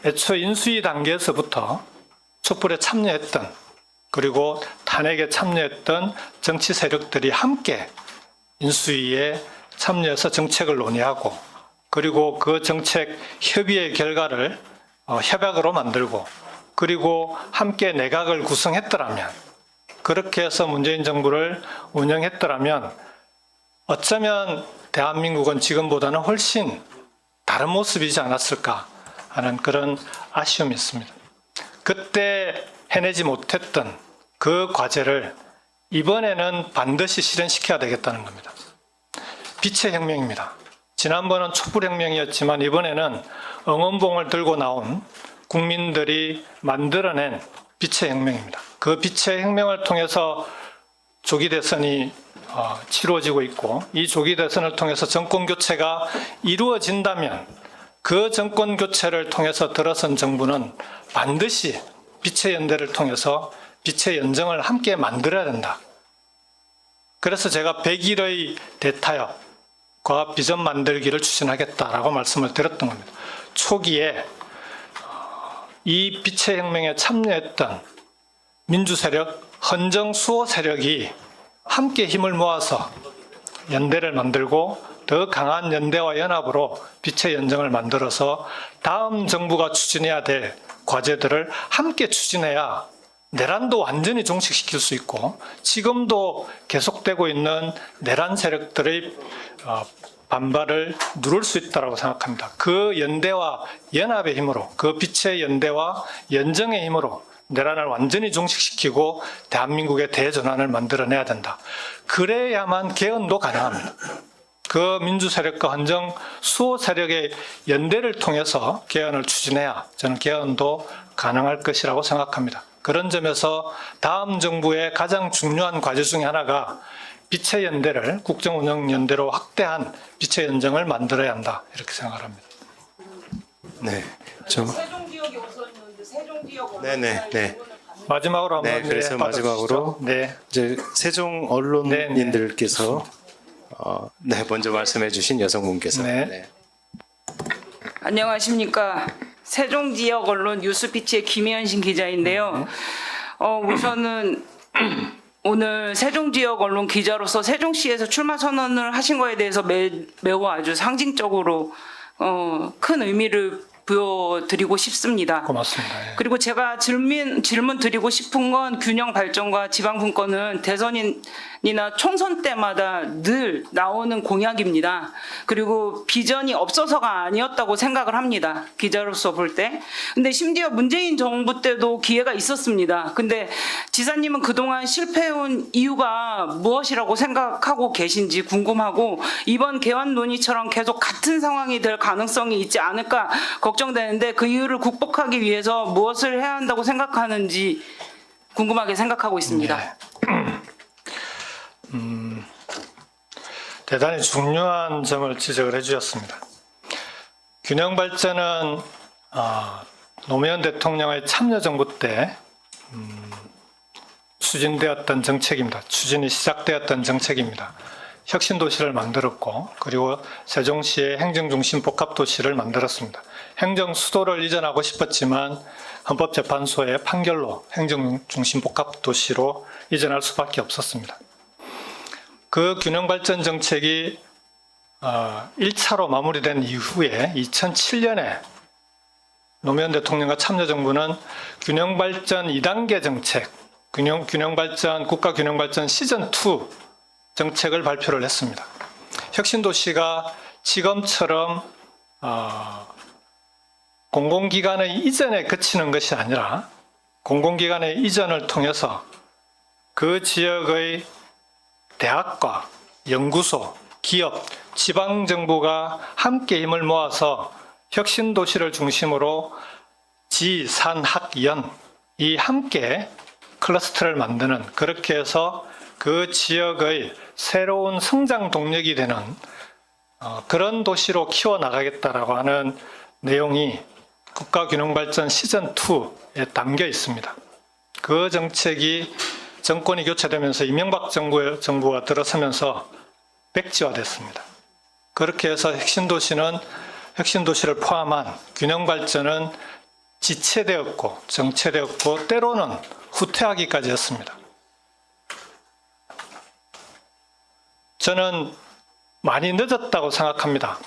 [SPEAKER 1] 애초 인수위 단계에서부터 촛불에 참여했던 그리고 탄핵에 참여했던 정치 세력들이 함께 인수위에 참여해서 정책을 논의하고 그리고 그 정책 협의의 결과를 협약으로 만들고 그리고 함께 내각을 구성했더라면 그렇게 해서 문재인 정부를 운영했더라면 어쩌면 대한민국은 지금보다는 훨씬 다른 모습이지 않았을까 하는 그런 아쉬움이 있습니다. 그때 해내지 못했던 그 과제를 이번에는 반드시 실현시켜야 되겠다는 겁니다. 빛의 혁명입니다. 지난번은 촛불혁명이었지만 이번에는 응원봉을 들고 나온 국민들이 만들어낸 빛의 혁명입니다. 그 빛의 혁명을 통해서 조기 대선이 치루어지고 있고 이 조기 대선을 통해서 정권 교체가 이루어진다면 그 정권 교체를 통해서 들어선 정부는 반드시 빛의 연대를 통해서 빛의 연정을 함께 만들어야 된다. 그래서 제가 100일의 대타협과 비전 만들기를 추진하겠다라고 말씀을 드렸던 겁니다. 초기에 이 빛의 혁명에 참여했던 민주세력, 헌정수호 세력이 함께 힘을 모아서 연대를 만들고 더 강한 연대와 연합으로 빛의 연정을 만들어서 다음 정부가 추진해야 될 과제들을 함께 추진해야 내란도 완전히 종식시킬 수 있고 지금도 계속되고 있는 내란 세력들의 반발을 누를 수 있다고 생각합니다. 그 연대와 연합의 힘으로, 그 빛의 연대와 연정의 힘으로 내란을 완전히 종식시키고 대한민국의 대전환을 만들어내야 된다. 그래야만 개헌도 가능합니다. 그 민주 세력과 헌정 수호 세력의 연대를 통해서 개헌을 추진해야 저는 개헌도 가능할 것이라고 생각합니다. 그런 점에서 다음 정부의 가장 중요한 과제 중에 하나가 빛의 연대를 국정운영연대로 확대한 빛의 연정을 만들어야 한다. 이렇게 생각을 합니다.
[SPEAKER 2] 네. 좀
[SPEAKER 8] 세종 지역이 없었는데 세종 지역
[SPEAKER 2] 네.
[SPEAKER 1] 마지막으로 한번
[SPEAKER 2] 네, 그래서 마지막으로
[SPEAKER 1] 네.
[SPEAKER 2] 이제 세종 언론인들께서 먼저 말씀해 주신 여성분께서
[SPEAKER 1] 네.
[SPEAKER 8] 안녕하십니까. 세종 지역 언론 뉴스피치의 김혜연신 기자인데요. 우선은 오늘 세종 지역 언론 기자로서 세종시에서 출마 선언을 하신 거에 대해서 매우 아주 상징적으로 큰 의미를 부여드리고 싶습니다.
[SPEAKER 1] 고맙습니다. 예.
[SPEAKER 8] 그리고 제가 질문 드리고 싶은 건 균형 발전과 지방 분권은 대선이나 총선 때마다 늘 나오는 공약입니다. 그리고 비전이 없어서가 아니었다고 생각을 합니다. 기자로서 볼 때. 근데 심지어 문재인 정부 때도 기회가 있었습니다. 근데 지사님은 그동안 실패해온 이유가 무엇이라고 생각하고 계신지 궁금하고 이번 개헌 논의처럼 계속 같은 상황이 될 가능성이 있지 않을까 걱정되는데 그 이유를 극복하기 위해서 무엇을 해야 한다고 생각하는지 궁금하게 생각하고 있습니다.
[SPEAKER 1] 네. 대단히 중요한 점을 지적을 해주셨습니다. 균형 발전은 노무현 대통령의 참여정부 때 추진되었던 정책입니다. 추진이 시작되었던 정책입니다. 혁신도시를 만들었고 그리고 세종시의 행정중심 복합도시를 만들었습니다. 행정수도를 이전하고 싶었지만 헌법재판소의 판결로 행정중심 복합도시로 이전할 수밖에 없었습니다. 그 균형발전 정책이 1차로 마무리된 이후에 2007년에 노무현 대통령과 참여정부는 균형발전 2단계 정책, 균형발전, 국가균형발전 시즌2 정책을 발표를 했습니다. 혁신도시가 지금처럼 공공기관의 이전에 그치는 것이 아니라 공공기관의 이전을 통해서 그 지역의 대학과 연구소, 기업, 지방정부가 함께 힘을 모아서 혁신도시를 중심으로 지, 산, 학, 연 이 함께 클러스터를 만드는 그렇게 해서 그 지역의 새로운 성장 동력이 되는 그런 도시로 키워나가겠다라고 하는 내용이 국가균형발전 시즌2에 담겨 있습니다. 그 정책이 정권이 교체되면서 이명박 정부가 들어서면서 백지화됐습니다. 그렇게 해서 혁신도시를 포함한 균형발전은 지체되었고 정체되었고 때로는 후퇴하기까지 했습니다. 저는 많이 늦었다고 생각합니다.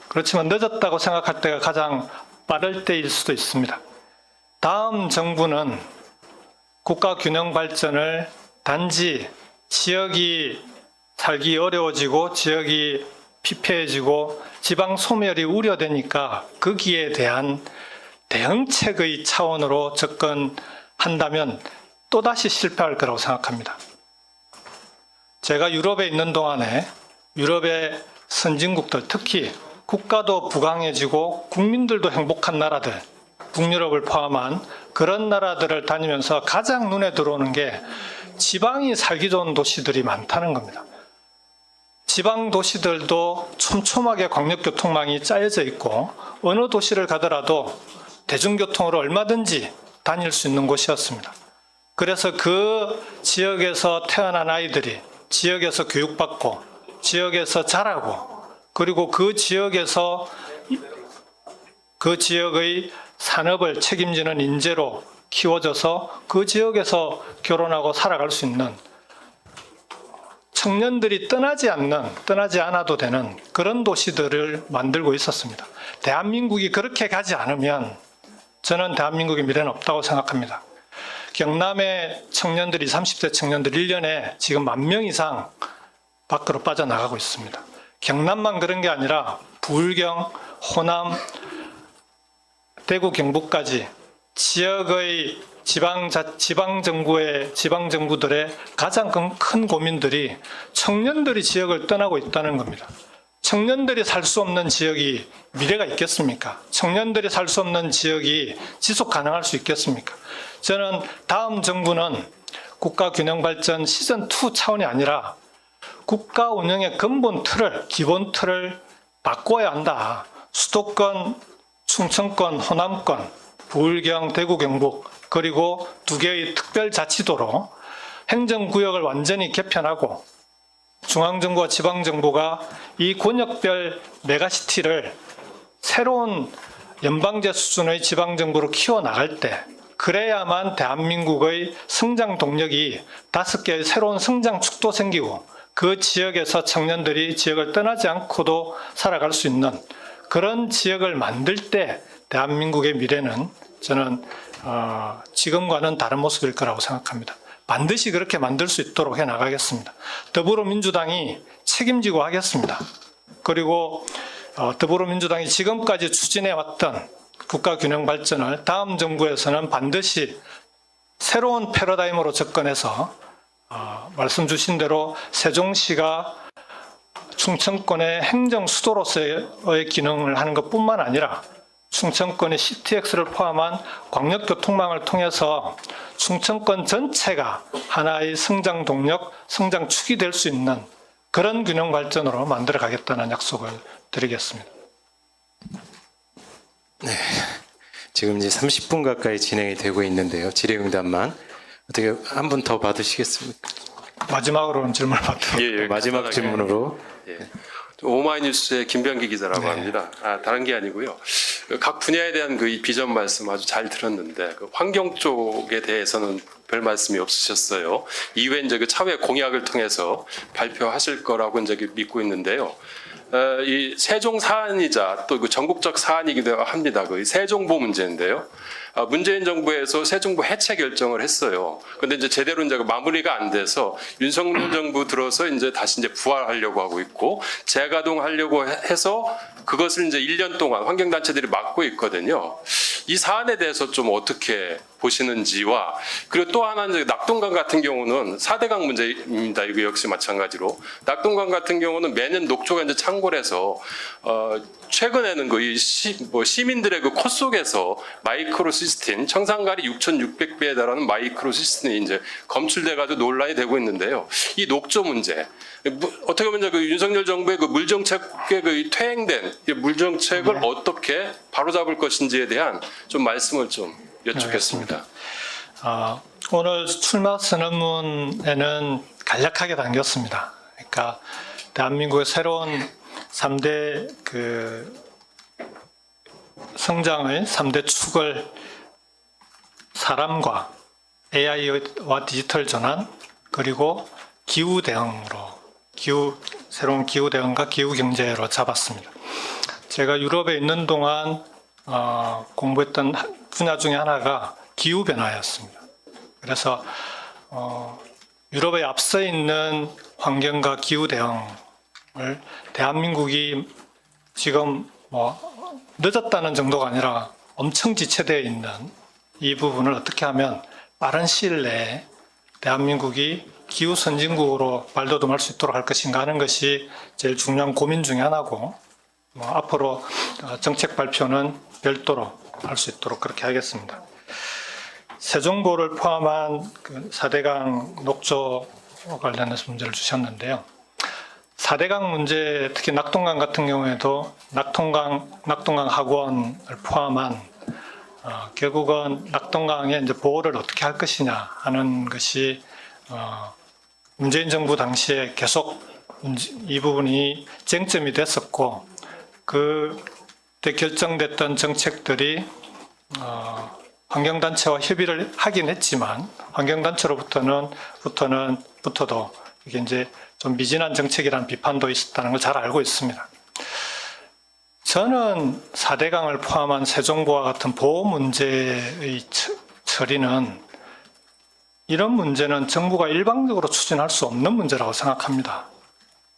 [SPEAKER 1] 그렇지만 늦었다고 생각할 때가 가장 빠를 때일 수도 있습니다. 다음 정부는 국가 균형 발전을 단지 지역이 살기 어려워지고 지역이 피폐해지고 지방 소멸이 우려되니까 거기에 대한 대응책의 차원으로 접근한다면 또다시 실패할 거라고 생각합니다. 제가 유럽에 있는 동안에 유럽의 선진국들, 특히 국가도 부강해지고 국민들도 행복한 나라들, 북유럽을 포함한 그런 나라들을 다니면서 가장 눈에 들어오는 게 지방이 살기 좋은 도시들이 많다는 겁니다. 지방 도시들도 촘촘하게 광역교통망이 짜여져 있고 어느 도시를 가더라도 대중교통으로 얼마든지 다닐 수 있는 곳이었습니다. 그래서 그 지역에서 태어난 아이들이 지역에서 교육받고 지역에서 자라고 그리고 그 지역에서 그 지역의 산업을 책임지는 인재로 키워져서 그 지역에서 결혼하고 살아갈 수 있는 청년들이 떠나지 않아도 되는 그런 도시들을 만들고 있었습니다. 대한민국이 그렇게 가지 않으면 저는 대한민국의 미래는 없다고 생각합니다. 경남의 청년들이 30대 청년들 1년에 지금 10,000명 이상 밖으로 빠져나가고 있습니다. 경남만 그런 게 아니라 부울경, 호남, 대구, 경북까지 지역의 지방정부들의 가장 큰 고민들이 청년들이 지역을 떠나고 있다는 겁니다. 청년들이 살 수 없는 지역이 미래가 있겠습니까? 청년들이 살 수 없는 지역이 지속 가능할 수 있겠습니까? 저는 다음 정부는 국가균형발전 시즌2 차원이 아니라 국가 운영의 근본 틀을, 기본 틀을 바꿔야 한다. 수도권, 충청권, 호남권, 부울경, 대구, 경북, 그리고 2개의 특별자치도로 행정구역을 완전히 개편하고 중앙정부와 지방정부가 이 권역별 메가시티를 새로운 연방제 수준의 지방정부로 키워나갈 때 그래야만 대한민국의 성장 동력이 5개의 새로운 성장축도 생기고 그 지역에서 청년들이 지역을 떠나지 않고도 살아갈 수 있는 그런 지역을 만들 때 대한민국의 미래는 저는 지금과는 다른 모습일 거라고 생각합니다. 반드시 그렇게 만들 수 있도록 해나가겠습니다. 더불어민주당이 책임지고 하겠습니다. 그리고 더불어민주당이 지금까지 추진해왔던 국가균형발전을 다음 정부에서는 반드시 새로운 패러다임으로 접근해서 말씀 주신 대로 세종시가 충청권의 행정 수도로서의 기능을 하는 것뿐만 아니라 충청권의 CTX를 포함한 광역교통망을 통해서 충청권 전체가 하나의 성장 동력, 성장축이 될 수 있는 그런 균형 발전으로 만들어 가겠다는 약속을 드리겠습니다.
[SPEAKER 2] 지금 이제 30분 가까이 진행이 되고 있는데요. 질의응답만 어떻게 한 분 더 받으시겠습니까?
[SPEAKER 1] 마지막으로는 질문을 받도록.
[SPEAKER 9] 예,
[SPEAKER 2] 마지막
[SPEAKER 9] 간단하게.
[SPEAKER 2] 질문으로.
[SPEAKER 9] 예. 오마이뉴스의 김병기 기자라고 합니다. 다른 게 아니고요. 각 분야에 대한 그 비전 말씀 아주 잘 들었는데 그 환경 쪽에 대해서는 별 말씀이 없으셨어요. 이후에 이제 그 차후에 공약을 통해서 발표하실 거라고 이제 믿고 있는데요. 이 세종 사안이자 또 그 전국적 사안이기도 합니다. 그 세종보 문제인데요. 문재인 정부에서 세종보 해체 결정을 했어요. 그런데 이제 제대로 이제 마무리가 안 돼서 윤석열 정부 들어서 이제 다시 이제 부활하려고 하고 있고 재가동하려고 해서 그것을 이제 1년 동안 환경단체들이 막고 있거든요. 이 사안에 대해서 좀 어떻게 보시는지와 그리고 또 하나 이제 낙동강 같은 경우는 4대강 문제입니다. 이거 역시 마찬가지로 낙동강 같은 경우는 매년 녹조가 이제 창궐해서 최근에는 그 시민들의 그 코 속에서 마이크로시스틴 청산가리 6,600배에 달하는 마이크로시스틴이 이제 검출돼가지고 논란이 되고 있는데요. 이 녹조 문제 어떻게 보면 그 윤석열 정부의 그 물정책에 그 퇴행된 물정책을 어떻게 바로잡을 것인지에 대한 좀 말씀을 좀 여쭙겠습니다.
[SPEAKER 1] 오늘 출마 선언문에는 간략하게 담겼습니다. 그러니까 대한민국의 새로운 3대 성장의 3대 축을 사람과 AI와 디지털 전환 그리고 기후 대응으로 새로운 기후 대응과 기후 경제로 잡았습니다. 제가 유럽에 있는 동안 공부했던 분야 중에 하나가 기후 변화였습니다. 그래서 유럽에 앞서 있는 환경과 기후 대응을 대한민국이 지금 늦었다는 정도가 아니라 엄청 지체되어 있는 이 부분을 어떻게 하면 빠른 시일 내에 대한민국이 기후 선진국으로 발돋움할 수 있도록 할 것인가 하는 것이 제일 중요한 고민 중에 하나고 앞으로 정책 발표는 별도로 할 수 있도록 그렇게 하겠습니다. 세종보를 포함한 그 4대강 녹조 관련해서 문제를 주셨는데요. 4대강 문제, 특히 낙동강 같은 경우에도 낙동강 하구원을 포함한 결국은 낙동강의 이제 보호를 어떻게 할 것이냐 하는 것이 문재인 정부 당시에 계속 이 부분이 쟁점이 됐었고 그때 결정됐던 정책들이 환경단체와 협의를 하긴 했지만 환경단체로부터도 이게 이제 좀 미진한 정책이라는 비판도 있었다는 걸 잘 알고 있습니다. 저는 4대강을 포함한 세종보와 같은 보호 문제의 처리는 이런 문제는 정부가 일방적으로 추진할 수 없는 문제라고 생각합니다.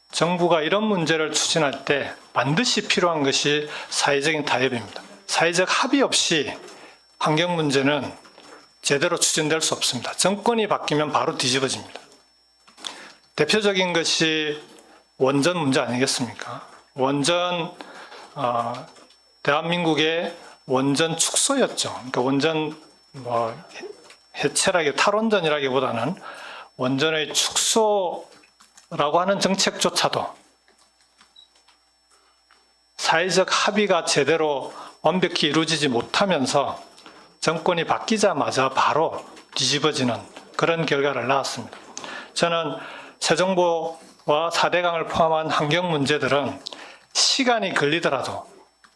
[SPEAKER 1] 정부가 이런 문제를 추진할 때 반드시 필요한 것이 사회적인 타협입니다. 사회적 합의 없이 환경 문제는 제대로 추진될 수 없습니다. 정권이 바뀌면 바로 뒤집어집니다. 대표적인 것이 원전 문제 아니겠습니까? 원전 대한민국의 원전 축소였죠. 그러니까 원전 해체라기 탈원전이라기보다는 원전의 축소라고 하는 정책조차도 사회적 합의가 제대로 완벽히 이루어지지 못하면서 정권이 바뀌자마자 바로 뒤집어지는 그런 결과를 낳았습니다. 저는 새 정부와 4대강을 포함한 환경 문제들은 시간이 걸리더라도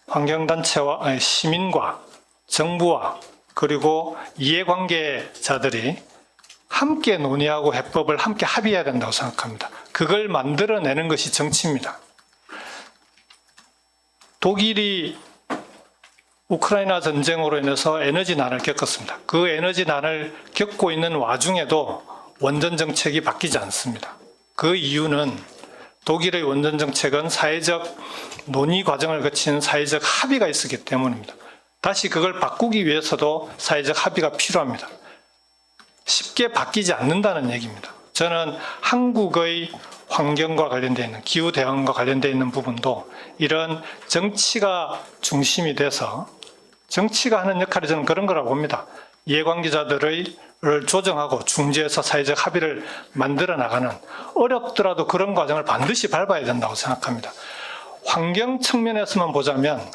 [SPEAKER 1] 환경단체와 시민과 정부와 그리고 이해관계자들이 함께 논의하고 해법을 함께 합의해야 된다고 생각합니다. 그걸 만들어내는 것이 정치입니다. 독일이 우크라이나 전쟁으로 인해서 에너지난을 겪었습니다. 그 에너지난을 겪고 있는 와중에도 원전 정책이 바뀌지 않습니다. 그 이유는 독일의 원전 정책은 사회적 논의 과정을 거친 사회적 합의가 있었기 때문입니다. 다시 그걸 바꾸기 위해서도 사회적 합의가 필요합니다. 쉽게 바뀌지 않는다는 얘기입니다. 저는 한국의 환경과 관련되어 있는 기후 대응과 관련되어 있는 부분도 이런 정치가 중심이 돼서 정치가 하는 역할이 저는 그런 거라고 봅니다. 이해관계자들을 조정하고 중재해서 사회적 합의를 만들어 나가는 어렵더라도 그런 과정을 반드시 밟아야 된다고 생각합니다. 환경 측면에서만 보자면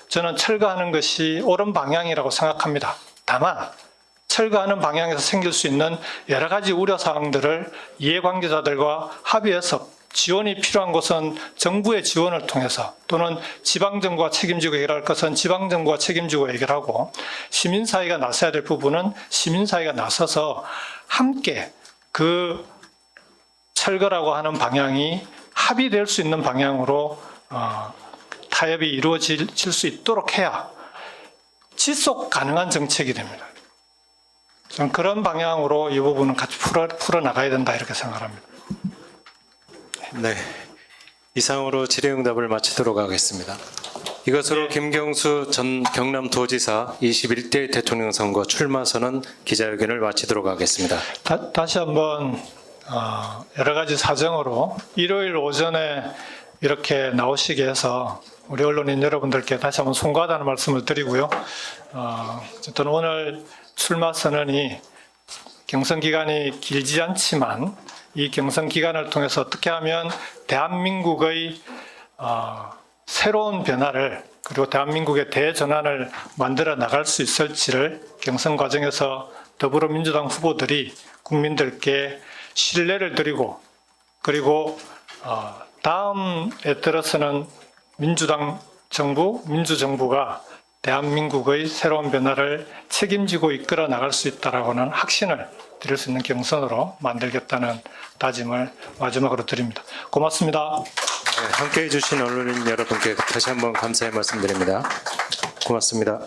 [SPEAKER 1] 저는 철거하는 것이 옳은 방향이라고 생각합니다. 다만 철거하는 방향에서 생길 수 있는 여러 가지 우려사항들을 이해관계자들과 합의해서 지원이 필요한 것은 정부의 지원을 통해서 또는 지방정부가 책임지고 해결할 것은 지방정부가 책임지고 해결하고 시민사회가 나서야 될 부분은 시민사회가 나서서 함께 그 철거라고 하는 방향이 합의될 수 있는 방향으로 타협이 이루어질 수 있도록 해야 지속 가능한 정책이 됩니다. 저는 그런 방향으로 이 부분은 같이 풀어나가야 된다 이렇게 생각합니다.
[SPEAKER 2] 네, 이상으로 질의응답을 마치도록 하겠습니다. 이것으로 김경수 전 경남도지사 21대 대통령 선거 출마 선언 기자회견을 마치도록 하겠습니다.
[SPEAKER 1] 다시 한번 여러 가지 사정으로 일요일 오전에 이렇게 나오시게 해서 우리 언론인 여러분들께 다시 한번 송구하다는 말씀을 드리고요. 어쨌든 오늘 출마 선언이 경선 기간이 길지 않지만 이 경선 기간을 통해서 어떻게 하면 대한민국의 새로운 변화를 그리고 대한민국의 대전환을 만들어 나갈 수 있을지를 경선 과정에서 더불어민주당 후보들이 국민들께 신뢰를 드리고 그리고 다음에 들어서는 민주당 정부, 민주정부가 대한민국의 새로운 변화를 책임지고 이끌어 나갈 수 있다라고는 확신을 드릴 수 있는 경선으로 만들겠다는 다짐을 마지막으로 드립니다. 고맙습니다.
[SPEAKER 2] 네, 함께해 주신 언론인 여러분께 다시 한번 감사의 말씀드립니다. 고맙습니다.